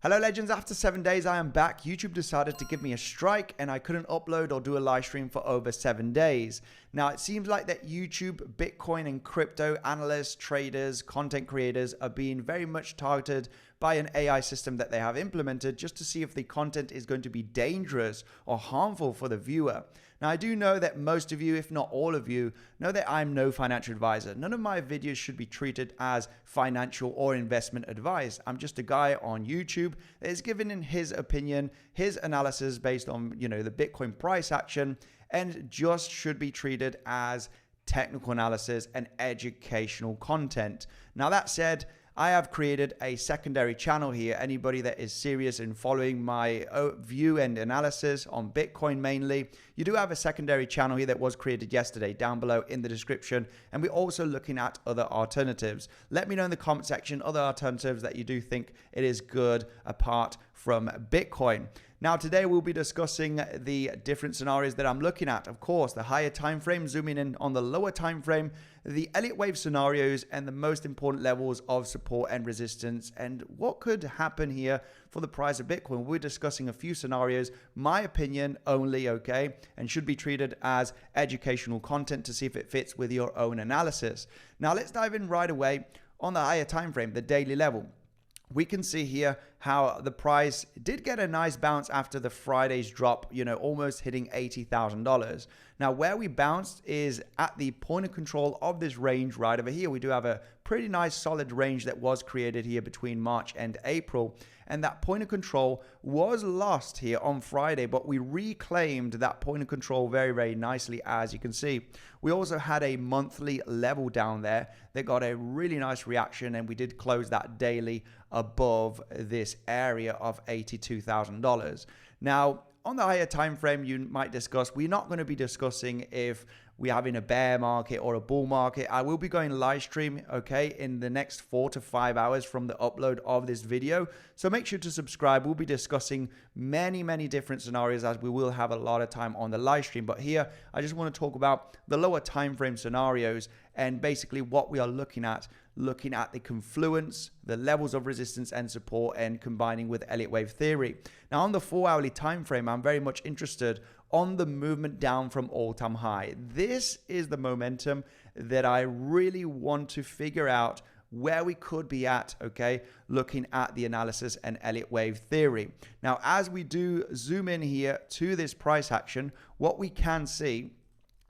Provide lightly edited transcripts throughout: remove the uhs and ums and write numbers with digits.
Hello legends, after 7 days I am back. YouTube decided to give me a strike and I couldn't upload or do a live stream for over 7 days. Now it seems like that YouTube, Bitcoin and crypto analysts, traders, content creators are being very much targeted by an AI system that they have implemented just to see if the content is going to be dangerous or harmful for the viewer. Now I do know that most of you, if not all of you, know that I'm no financial advisor. None of my videos should be treated as financial or investment advice. I'm just a guy on YouTube that is giving in his opinion, his analysis based on, the Bitcoin price action, and just should be treated as technical analysis and educational content. Now that said, I have created a secondary channel here. Anybody that is serious in following my view and analysis on Bitcoin mainly, you do have a secondary channel here that was created yesterday down below in the description. And we're also looking at other alternatives. Let me know in the comment section other alternatives that you do think it is good apart from Bitcoin. Now today we'll be discussing the different scenarios that I'm looking at. Of course, the higher time frame, zooming in on the lower time frame, the Elliot wave scenarios, and the most important levels of support and resistance, and what could happen here for the price of Bitcoin. We're discussing a few scenarios, my opinion only, okay, and should be treated as educational content to see if it fits with your own analysis. Now let's dive in right away on the higher time frame, the daily level. We can see here how the price did get a nice bounce after the Friday's drop, almost hitting $80,000. Now, where we bounced is at the point of control of this range right over here. We do have a pretty nice solid range that was created here between March and April. And that point of control was lost here on Friday, but we reclaimed that point of control very, very nicely, as you can see. We also had a monthly level down there that got a really nice reaction, and we did close that daily above this area of $82,000. Now, on the higher time frame, you might discuss, we're not going to be discussing if we're having a bear market or a bull market. I will be going live stream, okay, in the next 4 to 5 hours from the upload of this video. So make sure to subscribe. We'll be discussing many, many different scenarios as we will have a lot of time on the live stream. But here, I just want to talk about the lower time frame scenarios and basically what we are looking at the confluence, the levels of resistance and support, and combining with Elliot wave theory. Now on the 4-hourly time frame, I'm very much interested on the movement down from all-time high. This is the momentum that I really want to figure out where we could be at, okay, looking at the analysis and Elliot wave theory. Now, as we do zoom in here to this price action, what we can see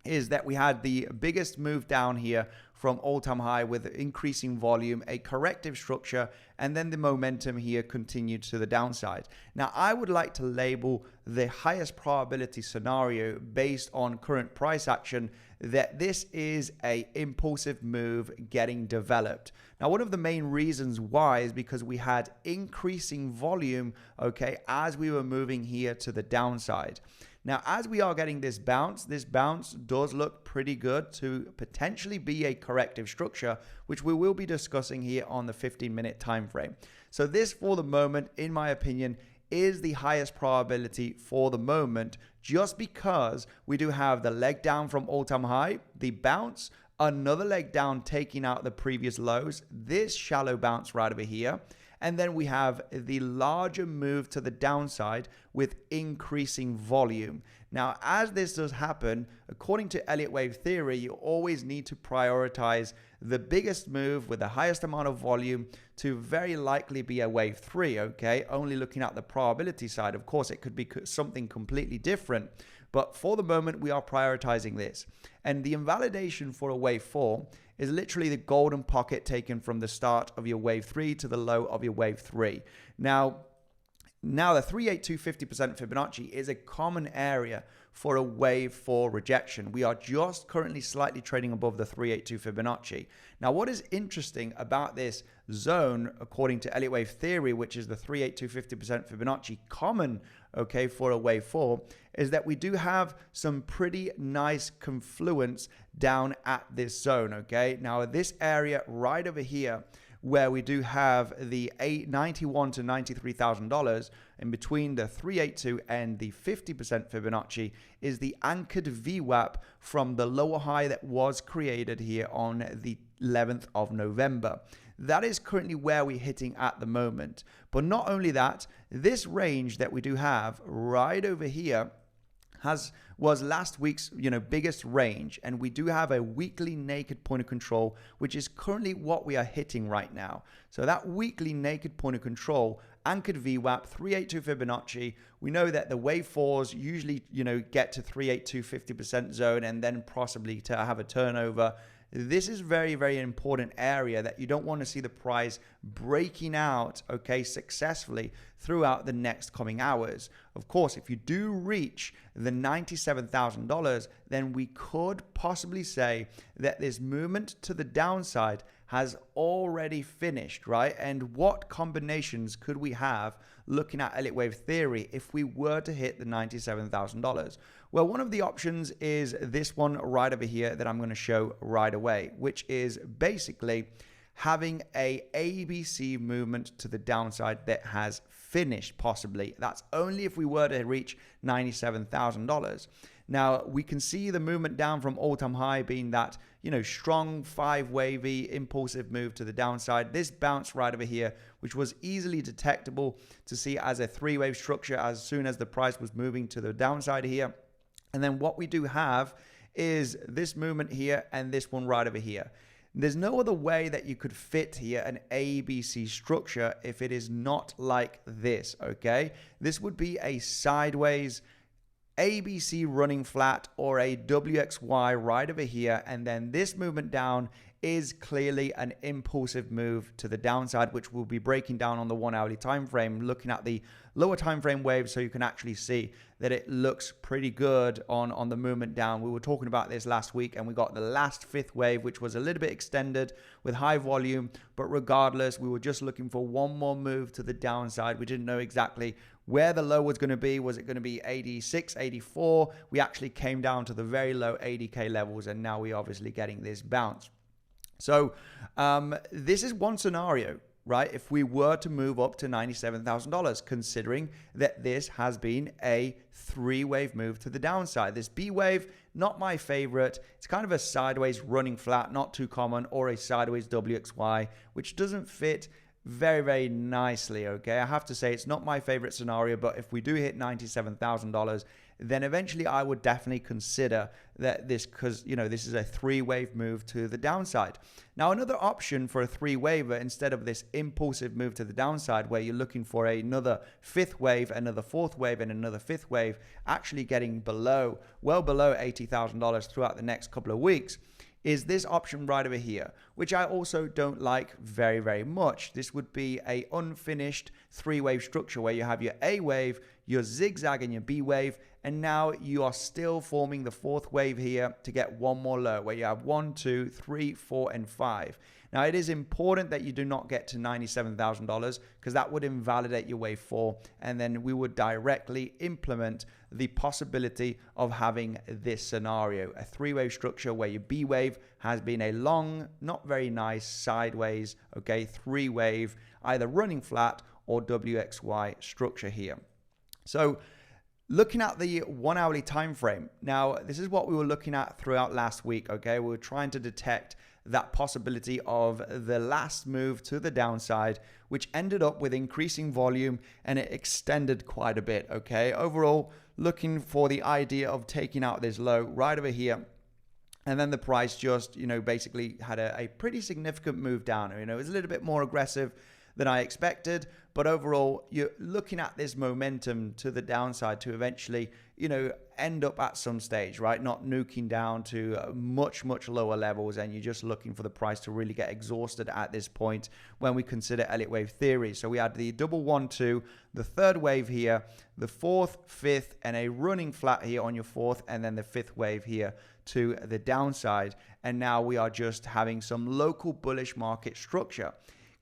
is that we had the biggest move down here from all-time high with increasing volume, a corrective structure, and then the momentum here continued to the downside. Now, I would like to label the highest probability scenario based on current price action that this is a impulsive move getting developed. Now, one of the main reasons why is because we had increasing volume, okay, as we were moving here to the downside. Now, as we are getting this bounce does look pretty good to potentially be a corrective structure, which we will be discussing here on the 15-minute time frame. So this, for the moment, in my opinion, is the highest probability for the moment, just because we do have the leg down from all-time high, the bounce, another leg down taking out the previous lows, this shallow bounce right over here. And then we have the larger move to the downside with increasing volume. Now, as this does happen, according to Elliot wave theory, you always need to prioritize the biggest move with the highest amount of volume to very likely be a wave 3, okay? Only looking at the probability side. Of course, it could be something completely different. But for the moment, we are prioritizing this. And the invalidation for a wave 4 is literally the golden pocket taken from the start of your wave 3 to the low of your wave 3. Now the 382 50% Fibonacci is a common area for a wave 4 rejection. We are just currently slightly trading above the 382 Fibonacci. Now, what is interesting about this zone, according to Elliot wave theory, which is the 382 50% Fibonacci common, okay, for a wave 4, is that we do have some pretty nice confluence down at this zone, okay? Now, this area right over here, where we do have the $91,000 to $93,000 in between the 382 and the 50% Fibonacci, is the anchored VWAP from the lower high that was created here on the 11th of November. that is currently where we're hitting at the moment. But not only that, this range that we do have right over here was last week's biggest range, and we do have a weekly naked point of control, which is currently what we are hitting right now. So that weekly naked point of control, anchored VWAP, 382 Fibonacci. We know that the wave fours usually get to 382 50% zone and then possibly to have a turnover. This is very, very important area that you don't want to see the price breaking out, okay, successfully throughout the next coming hours. Of course, if you do reach the $97,000, then we could possibly say that this movement to the downside has already finished, right? And what combinations could we have looking at Elliott wave theory if we were to hit the $97,000? Well, one of the options is this one right over here that I'm going to show right away, which is basically having a ABC movement to the downside that has finished possibly. That's only if we were to reach $97,000. Now, we can see the movement down from all-time high being that, strong 5-wavy impulsive move to the downside. This bounce right over here, which was easily detectable to see as a 3-wave structure as soon as the price was moving to the downside here. And then what we do have is this movement here and this one right over here. There's no other way that you could fit here an ABC structure if it is not like this, okay? This would be a sideways ABC running flat or a WXY right over here, and then this movement down is clearly an impulsive move to the downside, which we'll be breaking down on the 1 hourly time frame, looking at the lower time frame wave so you can actually see that it looks pretty good on the movement down. We were talking about this last week, and we got the last 5th wave, which was a little bit extended with high volume, but regardless, we were just looking for one more move to the downside. We didn't know exactly where the low was going to be. Was it going to be 86, 84? We actually came down to the very low 80K levels, and now we're obviously getting this bounce. So this is one scenario, right? If we were to move up to $97,000, considering that this has been a 3-wave move to the downside. This B wave, not my favorite. It's kind of a sideways running flat, not too common, or a sideways WXY, which doesn't fit very, very nicely, okay? I have to say it's not my favorite scenario, but if we do hit $97,000, then eventually I would definitely consider that this, because this is a 3-wave move to the downside. Now, another option for a 3-waver, instead of this impulsive move to the downside where you're looking for another 5th wave, another 4th wave, and another 5th wave, actually getting well below $80,000 throughout the next couple of weeks, is this option right over here, which I also don't like very, very much. This would be a unfinished 3-wave structure where you have your A wave, your zigzag, and your B wave, and now you are still forming the 4th wave here to get one more low, where you have 1, 2, 3, 4, and 5. Now, it is important that you do not get to $97,000 because that would invalidate your wave 4, and then we would directly implement the possibility of having this scenario, a 3-wave structure where your B wave has been a long, not very nice sideways, okay, 3-wave, either running flat or WXY structure here. So looking at the 1 hourly time frame, now this is what we were looking at throughout last week, okay? We were trying to detect that possibility of the last move to the downside, which ended up with increasing volume, and it extended quite a bit, okay? Overall, looking for the idea of taking out this low right over here, and then the price just, basically had a pretty significant move down. It was a little bit more aggressive than I expected, but overall, you're looking at this momentum to the downside to eventually, end up at some stage, right? Not nuking down to much, much lower levels, and you're just looking for the price to really get exhausted at this point when we consider Elliott wave theory. So we had the double 1, 2, the 3rd wave here, the 4th, 5th, and a running flat here on your 4th, and then the 5th wave here to the downside. And now we are just having some local bullish market structure.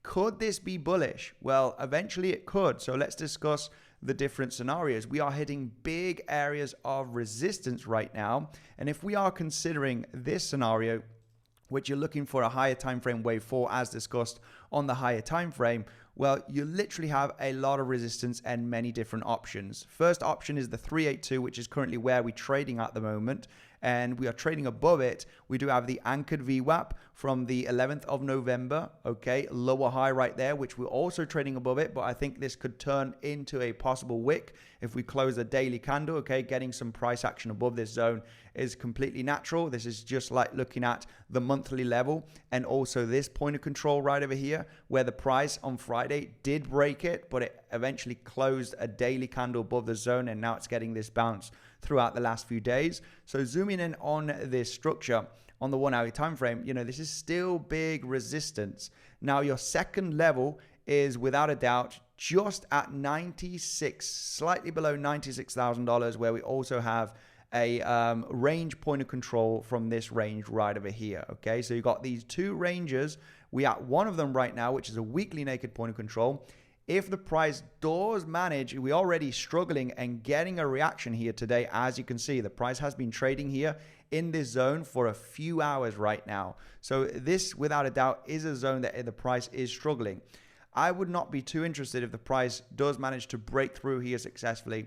Could this be bullish? Well, eventually it could. So let's discuss the different scenarios. We are hitting big areas of resistance right now. And if we are considering this scenario, which you're looking for a higher time frame wave 4 as discussed on the higher time frame, well, you literally have a lot of resistance and many different options. First option is the 382, which is currently where we're trading at the moment. and we are trading above it, we do have the anchored VWAP from the 11th of November, okay, lower high right there, which we're also trading above it, but I think this could turn into a possible wick if we close a daily candle, okay. Getting some price action above this zone is completely natural. This is just like looking at the monthly level and also this point of control right over here, where the price on Friday did break it, but it eventually closed a daily candle above the zone, and now it's getting this bounce throughout the last few days. So zooming in on this structure on the 1 hour time frame, this is still big resistance. Now your second level is without a doubt just at 96, slightly below $96,000, where we also have a range point of control from this range right over here. Okay, so you got these two ranges. We at one of them right now, which is a weekly naked point of control. If the price does manage, we're already struggling and getting a reaction here today. As you can see, the price has been trading here in this zone for a few hours right now. So this, without a doubt, is a zone that the price is struggling. I would not be too interested if the price does manage to break through here successfully.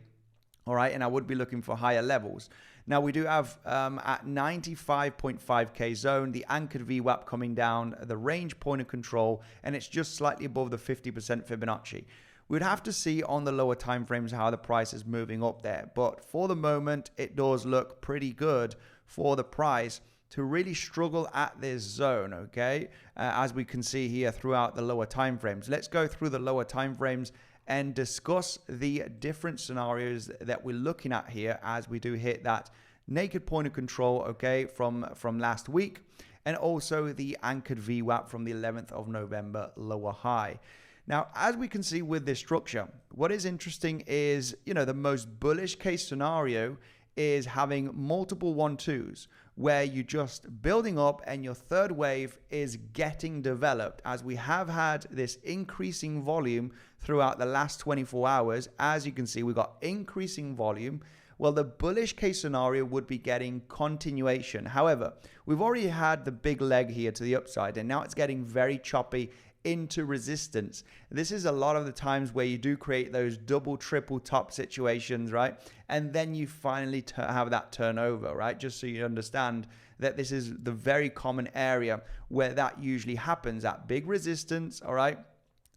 All right, and I would be looking for higher levels. Now we do have at 95.5k zone, the anchored VWAP coming down, the range point of control, and it's just slightly above the 50% Fibonacci. We'd have to see on the lower time frames how the price is moving up there, but for the moment it does look pretty good for the price to really struggle at this zone, okay, as we can see here throughout the lower time frames. Let's go through the lower time frames and discuss the different scenarios that we're looking at here as we do hit that naked point of control, okay, from last week, and also the anchored VWAP from the 11th of November lower high. Now, as we can see with this structure, what is interesting is, the most bullish case scenario is having multiple 1-2s, where you're just building up and your third wave is getting developed, as we have had this increasing volume throughout the last 24 hours. As you can see, we've got increasing volume. Well, the bullish case scenario would be getting continuation. However, we've already had the big leg here to the upside, and now it's getting very choppy into resistance. This is a lot of the times where you do create those double, triple top situations, right? And then you finally have that turnover, right? Just so you understand that this is the very common area where that usually happens, at big resistance, all right?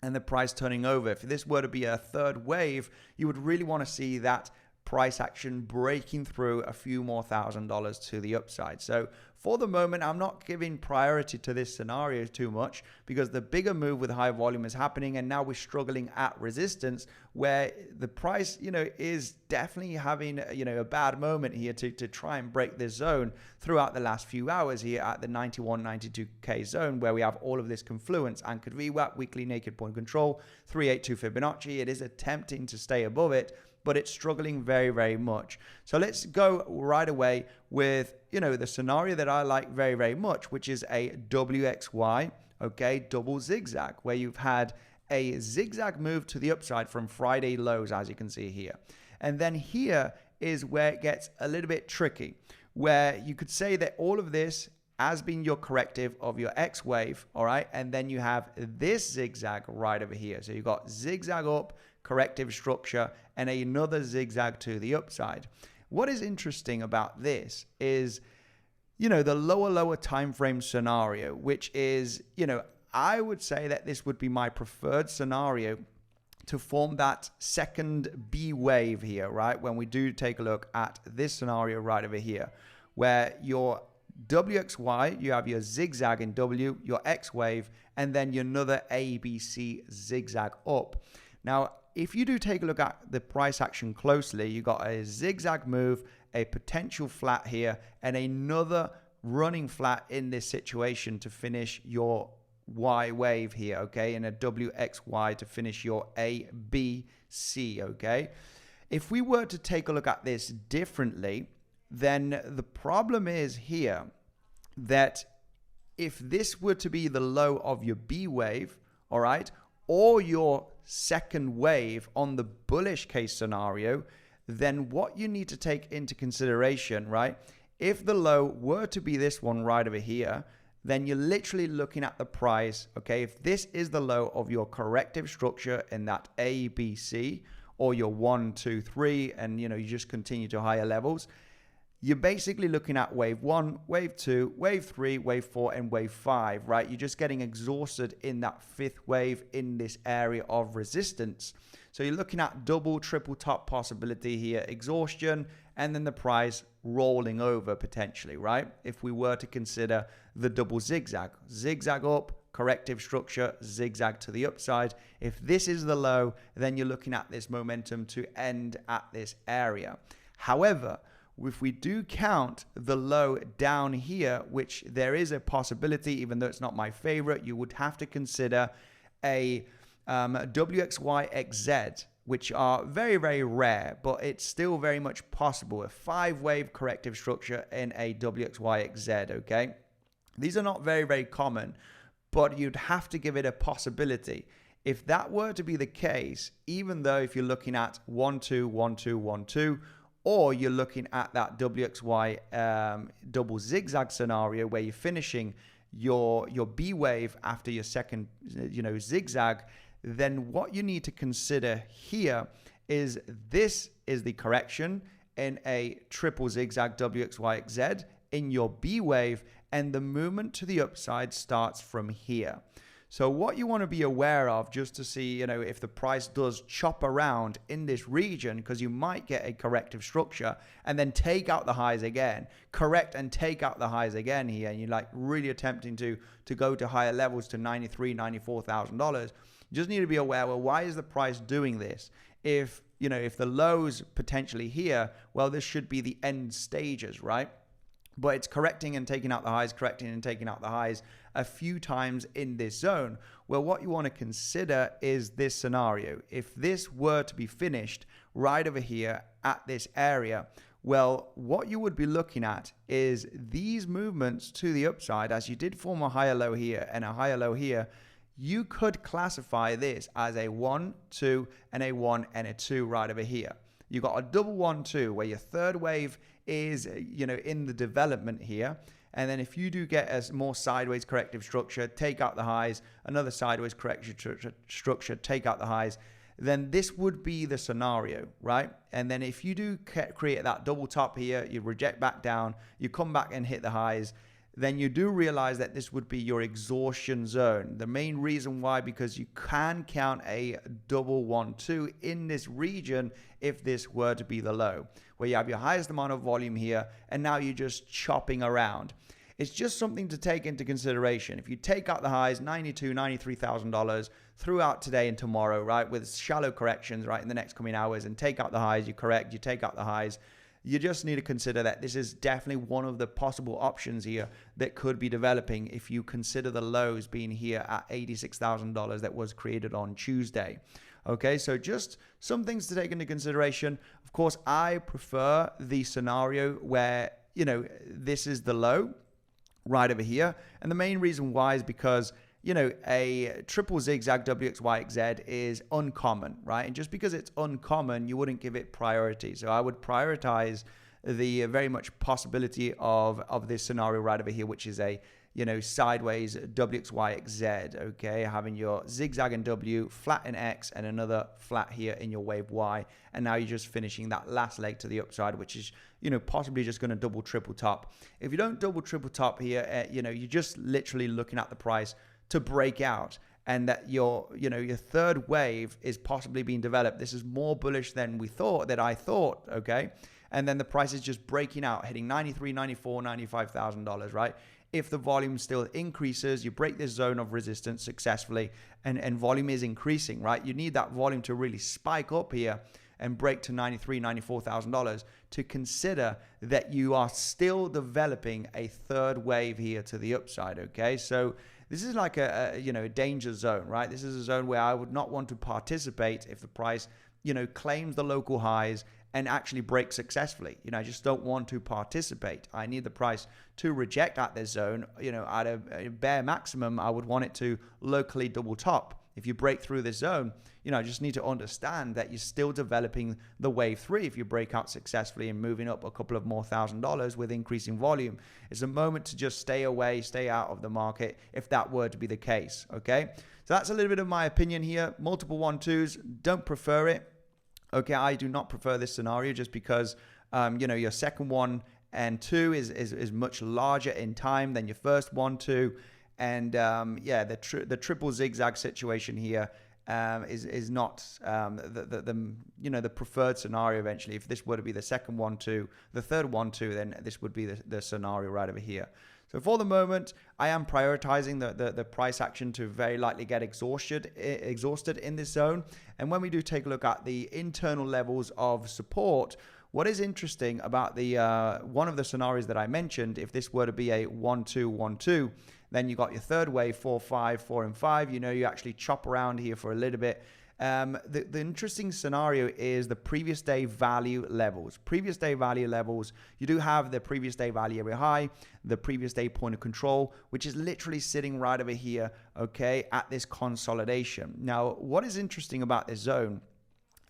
And the price turning over. If this were to be a third wave, you would really want to see that price action breaking through a few more $1,000s to the upside. So for the moment, I'm not giving priority to this scenario too much, because the bigger move with high volume is happening, and now we're struggling at resistance, where the price, is definitely having, a bad moment here to try and break this zone throughout the last few hours here at the 91, 92k zone, where we have all of this confluence, anchored VWAP, weekly naked point control, 382 Fibonacci. It is attempting to stay above it, but it's struggling very, very much. So let's go right away with, the scenario that I like very, very much, which is a WXY, okay, double zigzag, where you've had a zigzag move to the upside from Friday lows, as you can see here. And then here is where it gets a little bit tricky, where you could say that all of this has been your corrective of your X wave, all right? And then you have this zigzag right over here. So you've got zigzag up, corrective structure, and another zigzag to the upside. What is interesting about this is, the lower time frame scenario, which is, I would say that this would be my preferred scenario to form that second B wave here, right? When we do take a look at this scenario right over here, where your WXY, you have your zigzag in W, your X wave, and then your another ABC zigzag up. Now, if you do take a look at the price action closely, you got a zigzag move, a potential flat here, and another running flat in this situation to finish your Y wave here, okay, and a WXY to finish your ABC, okay. If we were to take a look at this differently, then the problem is here that if this were to be the low of your B wave, all right, or your second wave on the bullish case scenario, then what you need to take into consideration, right? If the low were to be this one right over here, then you're literally looking at the price, okay? If this is the low of your corrective structure in that A, B, C, or your 1, 2, 3, and you just continue to higher levels, you're basically looking at wave 1, wave 2, wave 3, wave 4, and wave 5, right? You're just getting exhausted in that 5th wave in this area of resistance. So you're looking at double, triple top possibility here, exhaustion, and then the price rolling over potentially, right? If we were to consider the double zigzag, zigzag up, corrective structure, zigzag to the upside. If this is the low, then you're looking at this momentum to end at this area. However, if we do count the low down here, which there is a possibility, even though it's not my favorite, you would have to consider a WXYXZ, which are very, very rare, but it's still very much possible. A 5-wave corrective structure in a WXYXZ, okay? These are not very, very common, but you'd have to give it a possibility. If that were to be the case, even though if you're looking at 1, 2, 1, 2, 1, 2, or you're looking at that WXY double zigzag scenario where you're finishing your B wave after your second, zigzag, then what you need to consider here is this is the correction in a triple zigzag WXYXZ in your B wave, and the movement to the upside starts from here. So what you want to be aware of, just to see, if the price does chop around in this region, because you might get a corrective structure and then take out the highs again, correct and take out the highs again here, and you're like really attempting to go to higher levels to $93,000, $94,000. You just need to be aware, well, why is the price doing this? If the lows potentially here, well, this should be the end stages, right? But it's correcting and taking out the highs, correcting and taking out the highs a few times in this zone. Well, what you want to consider is this scenario. If this were to be finished right over here at this area, well, what you would be looking at is these movements to the upside, as you did form a higher low here and a higher low here. You could classify this as a 1, 2, and a 1 and a 2 right over here. You got a double 1, 2 where your third wave is, in the development here. And then if you do get a more sideways corrective structure, take out the highs, another sideways corrective structure, take out the highs, then this would be the scenario, right? And then if you do create that double top here, you reject back down, you come back and hit the highs, then you do realize that this would be your exhaustion zone. The main reason why, because you can count a double 1, 2 in this region if this were to be the low, where you have your highest amount of volume here, and now you're just chopping around. It's just something to take into consideration. If you take out the highs, $92,000, $93,000 throughout today and tomorrow, right, with shallow corrections, right, in the next coming hours, and take out the highs, you correct, you take out the highs, you just need to consider that this is definitely one of the possible options here that could be developing if you consider the lows being here at $86,000 that was created on Tuesday. Okay, so just some things to take into consideration. Of course, I prefer the scenario where, this is the low right over here. And the main reason why is because a triple zigzag WXYXZ is uncommon, right? And just because it's uncommon, you wouldn't give it priority. So I would prioritize the very much possibility of this scenario right over here, which is a, sideways WXYXZ, okay? Having your zigzag in W, flat in X, and another flat here in your wave Y. And now you're just finishing that last leg to the upside, which is, possibly just going to double, triple top. If you don't double, triple top here, you're just literally looking at the price to break out, and that your third wave is possibly being developed. This is more bullish than I thought, okay? And then the price is just breaking out, hitting $93,000, $94,000, $95,000, right? If the volume still increases, you break this zone of resistance successfully, and volume is increasing, right? You need that volume to really spike up here and break to $93,000, $94,000 to consider that you are still developing a third wave here to the upside, okay? So this is like a danger zone, right? This is a zone where I would not want to participate if the price, claims the local highs and actually breaks successfully. I just don't want to participate. I need the price to reject at this zone. At a bare maximum, I would want it to locally double top. If you break through this zone, I just need to understand that you're still developing the wave 3 if you break out successfully and moving up a couple of more $1,000s with increasing volume. It's a moment to just stay away, stay out of the market if that were to be the case, okay? So that's a little bit of my opinion here. Multiple 1-2s, don't prefer it. Okay, I do not prefer this scenario just because, your second one and 2 is much larger in time than your first 1, 2. And yeah, the triple zigzag situation here is not the preferred scenario. Eventually, if this were to be the second 1, 2, the third 1, 2, then this would be the scenario right over here. So for the moment, I am prioritizing the price action to very likely get exhausted in this zone. And when we do take a look at the internal levels of support, what is interesting about the one of the scenarios that I mentioned, if this were to be a 1, 2, 1, 2, then you got your third wave, 4, 5, 4, and 5. You actually chop around here for a little bit. The interesting scenario is the previous day value levels. Previous day value levels, you do have the previous day value area high, the previous day point of control, which is literally sitting right over here, okay, at this consolidation. Now, what is interesting about this zone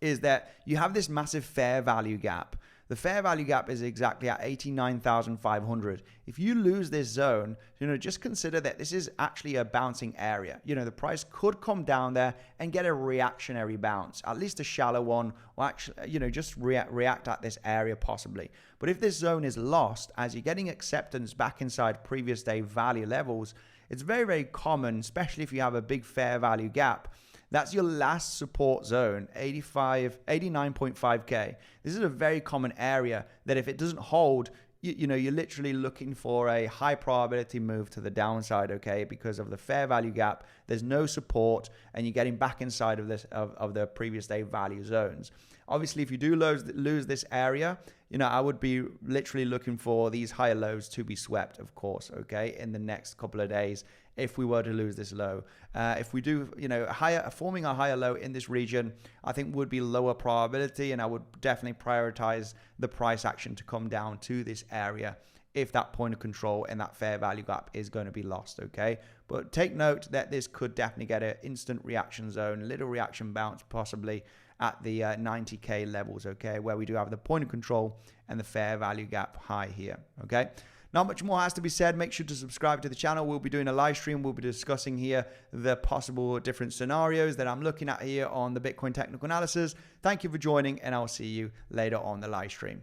is that you have this massive fair value gap. The fair value gap is exactly at 89,500. If you lose this zone, just consider that this is actually a bouncing area. The price could come down there and get a reactionary bounce, at least a shallow one, or actually, just react at this area possibly. But if this zone is lost, as you're getting acceptance back inside previous day value levels, it's very, very common, especially if you have a big fair value gap. That's your last support zone, 89.5K. This is a very common area that if it doesn't hold, you're literally looking for a high probability move to the downside, okay? Because of the fair value gap, there's no support, and you're getting back inside of the previous day value zones. Obviously, if you do lose this area, I would be literally looking for these higher lows to be swept, of course, okay, in the next couple of days. If we were to lose this low, if we do, forming a higher low in this region, I think would be lower probability, and I would definitely prioritize the price action to come down to this area if that point of control and that fair value gap is going to be lost, okay? But take note that this could definitely get an instant reaction zone, little reaction bounce possibly at the 90K levels, okay, where we do have the point of control and the fair value gap high here, okay? Not much more has to be said. Make sure to subscribe to the channel. We'll be doing a live stream. We'll be discussing here the possible different scenarios that I'm looking at here on the Bitcoin technical analysis. Thank you for joining, and I'll see you later on the live stream.